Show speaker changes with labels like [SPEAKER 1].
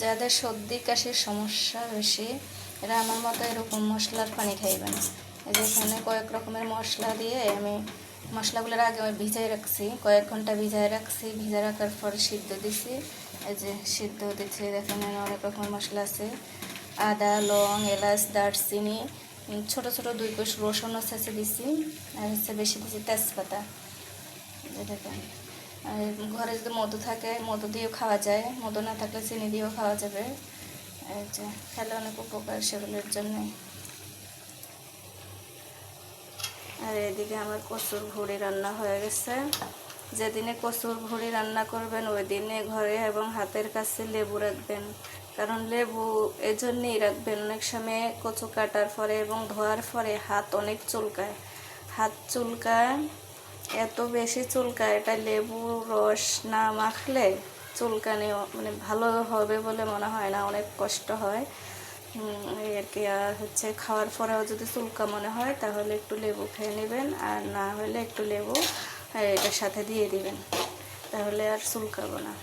[SPEAKER 1] যাদের সর্দি কাশির সমস্যা বেশি, এরা আমার মতো এরকম মশলার পানি খাইবেন। এই যে এখানে কয়েক রকমের মশলা দিয়ে আমি মশলাগুলোর আগে আমি ভিজাই রাখছি, কয়েক ঘন্টা ভিজাই রাখছি। ভিজা রাখার পর সিদ্ধ দিছি। এই যে সিদ্ধ দিচ্ছি, দেখেন অনেক রকমের মশলা আছে। আদা, লং, এলাচ, দারচিনি, ছোট ছোট 2 কোষ রসুনও ছেঁচে দিছি। আর হচ্ছে বেশি দিচ্ছি তেজপাতা। দেখেন, আর ঘরে যদি মধু থাকে মধু দিয়েও খাওয়া যায়, মধু না থাকলে চিনি দিয়েও খাওয়া যাবে। এই যে খেলে অনেক উপকার সেগুলোর জন্য। আর এদিকে আমার কচুর ভুড়ি রান্না হয়ে গেছে। যেদিনে কচুর ভুড়ি রান্না করবেন ওই দিনে ঘরে এবং হাতের কাছে লেবু রাখবেন, কারণ লেবু এজন্যই রাখবেন, অনেক সময় কচু কাটার পরে এবং ধোয়ার পরে হাত অনেক চুলকায়। হাত চুলকায়, এত বেশি চুলকায়, এটা লেবু রস না মাখলে চুলকানি মানে ভালো হবে বলে মনে হয় না, অনেক কষ্ট হয়। এই আর কি। আর হচ্ছে খাওয়ার পরেও যদি চুলকা মনে হয় তাহলে একটু লেবু খেয়ে নেবেন, আর না হলে একটু লেবু এটার সাথে দিয়ে দিবেন, তাহলে আর চুলকাবো না।